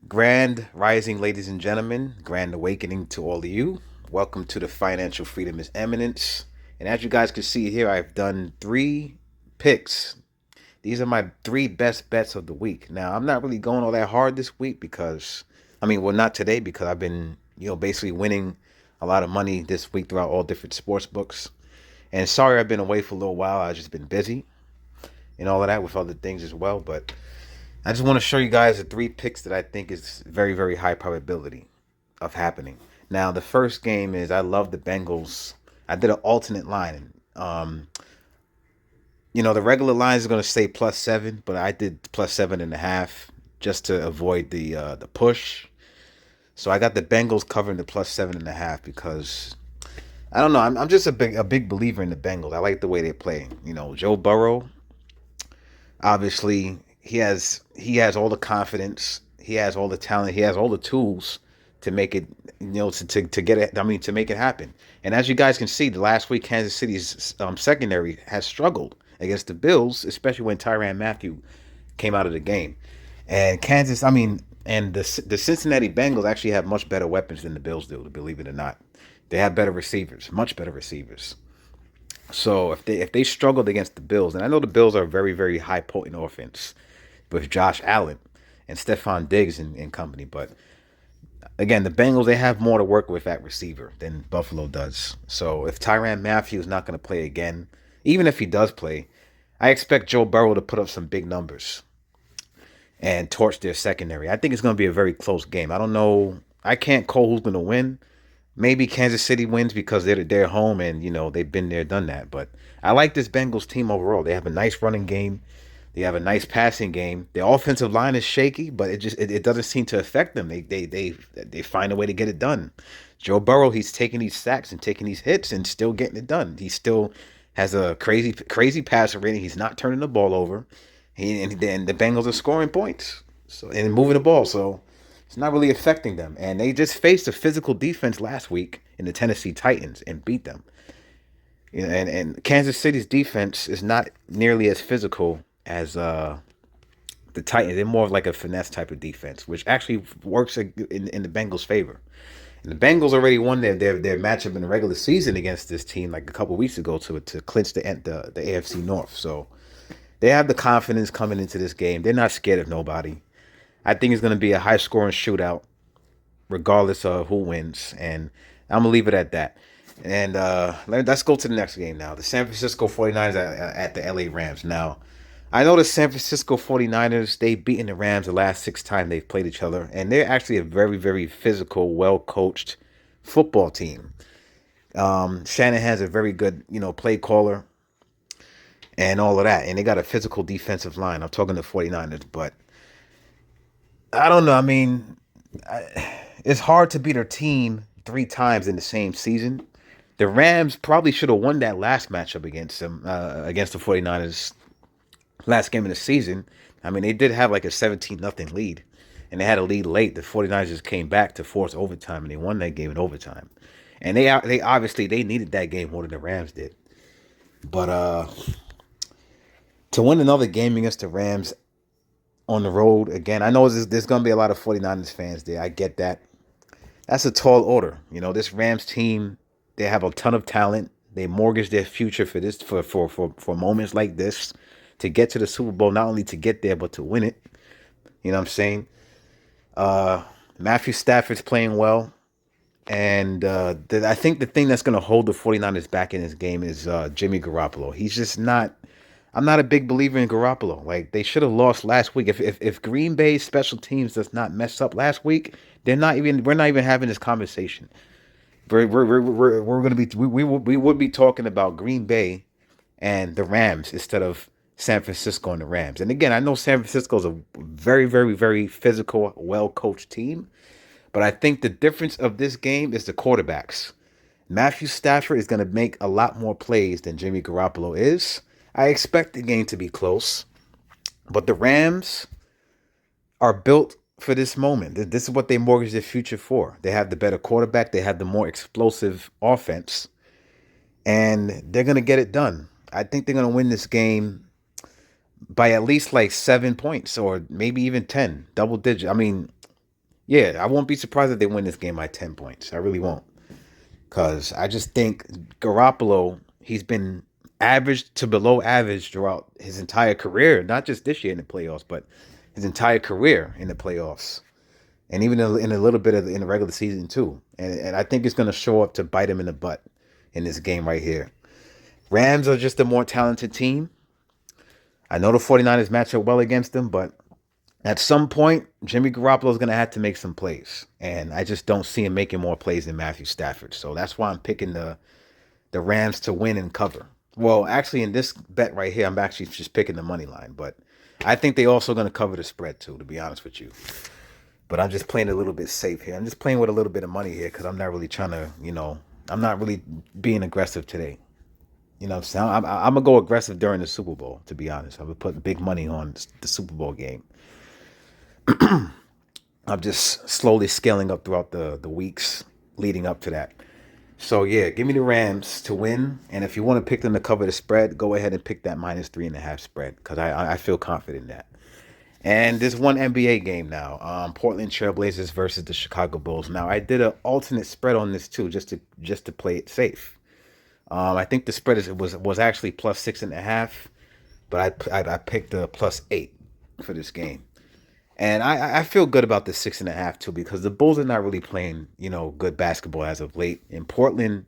Grand rising, ladies and gentlemen. Grand awakening to all of you. Welcome to the Financial Freedom is Eminence. And as you guys can see here, I've done three picks. These are my three best bets of the week. Now, I'm not really going all that hard this week because, not today because I've been, basically winning a lot of money this week throughout all different sports books. And sorry I've been away for a little while. I've just been busy and all of that with other things as well. But I just want to show you guys the three picks that I think is very, very high probability of happening. Now, the first game is I love the Bengals. I did an alternate line. The regular line is going to say +7, but I did +7.5 just to avoid the push. So I got the Bengals covering the +7.5 because I don't know. I'm just a big believer in the Bengals. I like the way they play. Joe Burrow. Obviously, he has all the confidence. He has all the talent. He has all the tools to make it. To get it. To make it happen. And as you guys can see, the last week Kansas City's secondary has struggled against the Bills, especially when Tyrann Mathieu came out of the game. And the Cincinnati Bengals actually have much better weapons than the Bills do. Believe it or not, they have better receivers, much better receivers. So if they struggled against the Bills, and I know the Bills are a very, very high potent offense with Josh Allen and Stephon Diggs and company, but again, the Bengals, they have more to work with at receiver than Buffalo does. So if Tyrann Mathieu is not going to play again, even if he does play, I expect Joe Burrow to put up some big numbers and torch their secondary. I think it's going to be a very close game. I don't know. I can't call who's going to win. Maybe Kansas City wins because they're home and they've been there, done that. But I like this Bengals team overall. They have a nice running game. They have a nice passing game. Their offensive line is shaky, but it doesn't seem to affect them. They find a way to get it done. Joe Burrow, he's taking these sacks and taking these hits and still getting it done. He still has a crazy passer rating. He's not turning the ball over. And then the Bengals are scoring points and moving the ball. So it's not really affecting them. And they just faced a physical defense last week in the Tennessee Titans and beat them. And Kansas City's defense is not nearly as physical as the Titans. They're more of like a finesse type of defense, which actually works in the Bengals' favor. And the Bengals already won their matchup in the regular season against this team like a couple weeks ago to clinch the AFC North. So they have the confidence coming into this game. They're not scared of nobody. I think it's going to be a high scoring shootout, regardless of who wins. And I'm going to leave it at that. And let's go to the next game now. The San Francisco 49ers at the LA Rams. Now, I know the San Francisco 49ers, they've beaten the Rams the last 6 times they've played each other. And they're actually a very, very physical, well-coached football team. Shanahan's a very good, play caller and all of that. And they got a physical defensive line. I'm talking the 49ers, but I don't know. It's hard to beat their team 3 times in the same season. The Rams probably should have won that last matchup against them, against the 49ers last game of the season. They did have like a 17-0 lead, and they had a lead late. The 49ers just came back to force overtime, and they won that game in overtime. And they obviously they needed that game more than the Rams did. But to win another game against the Rams on the road again, I know there's going to be a lot of 49ers fans there. I get that. That's a tall order. This Rams team, they have a ton of talent. They mortgage their future for this for moments like this to get to the Super Bowl, not only to get there, but to win it. You know what I'm saying? Matthew Stafford's playing well. And I think the thing that's going to hold the 49ers back in this game is Jimmy Garoppolo. He's just not. I'm not a big believer in Garoppolo. Like, they should have lost last week. If Green Bay's special teams does not mess up last week, we're not even having this conversation. We're gonna be we would be talking about Green Bay and the Rams instead of San Francisco and the Rams. And again, I know San Francisco is a very, very, very physical, well-coached team, but I think the difference of this game is the quarterbacks. Matthew Stafford is going to make a lot more plays than Jimmy Garoppolo is. I expect the game to be close, but the Rams are built for this moment. This is what they mortgage their future for. They have the better quarterback. They have the more explosive offense, and they're going to get it done. I think they're going to win this game by at least like 7 points or maybe even 10, double digit. Yeah, I won't be surprised if they win this game by 10 points. I really won't. Because I just think Garoppolo, he's been average to below average throughout his entire career, not just this year in the playoffs, but his entire career in the playoffs. And even in a little bit of in the regular season, too. And I think it's going to show up to bite him in the butt in this game right here. Rams are just a more talented team. I know the 49ers match up well against them, but at some point, Jimmy Garoppolo is going to have to make some plays. And I just don't see him making more plays than Matthew Stafford. So that's why I'm picking the Rams to win and cover. Well, actually, in this bet right here, I'm actually just picking the money line. But I think they also going to cover the spread, too, to be honest with you. But I'm just playing a little bit safe here. I'm just playing with a little bit of money here because I'm not really trying to, I'm not really being aggressive today. You know what I'm saying? I'm going to go aggressive during the Super Bowl, to be honest. I'm going to put big money on the Super Bowl game. I'm just slowly scaling up throughout the weeks leading up to that. So, yeah, give me the Rams to win. And if you want to pick them to cover the spread, go ahead and pick that -3.5 spread because I feel confident in that. And there's one NBA game now. Portland Trailblazers versus the Chicago Bulls. Now I did an alternate spread on this too, just to play it safe. I think the spread was actually +6.5, but I picked the +8 for this game, and I feel good about the 6.5 too because the Bulls are not really playing good basketball as of late. In Portland,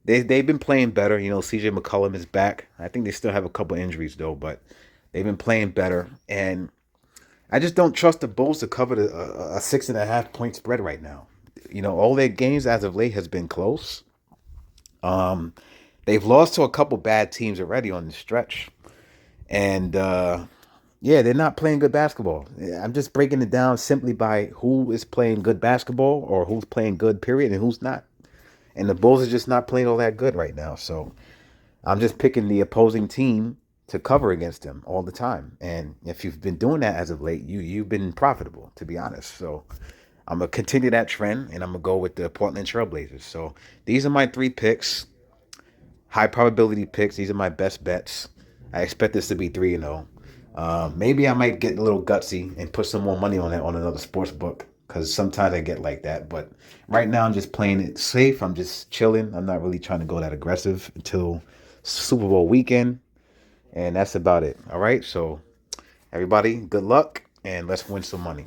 they've been playing better. C.J. McCollum is back. I think they still have a couple injuries though, but they've been playing better and. I just don't trust the Bulls to cover a 6.5 point spread right now. All their games as of late has been close. Um, they've lost to a couple bad teams already on the stretch, and yeah, they're not playing good basketball. I'm just breaking it down simply by who is playing good basketball or who's playing good, period, and who's not. And the Bulls are just not playing all that good right now. So I'm just picking the opposing team to cover against them all the time. And if you've been doing that as of late, you've been profitable, to be honest. So I'm gonna continue that trend and I'm gonna go with the Portland Trailblazers. So these are my three picks, high probability picks. These are my best bets. I expect this to be 3-0. Maybe I might get a little gutsy and put some more money on it on another sports book because sometimes I get like that. But right now I'm just playing it safe. I'm just chilling. I'm not really trying to go that aggressive until Super Bowl weekend. And that's about it. All right. So, everybody, good luck and let's win some money.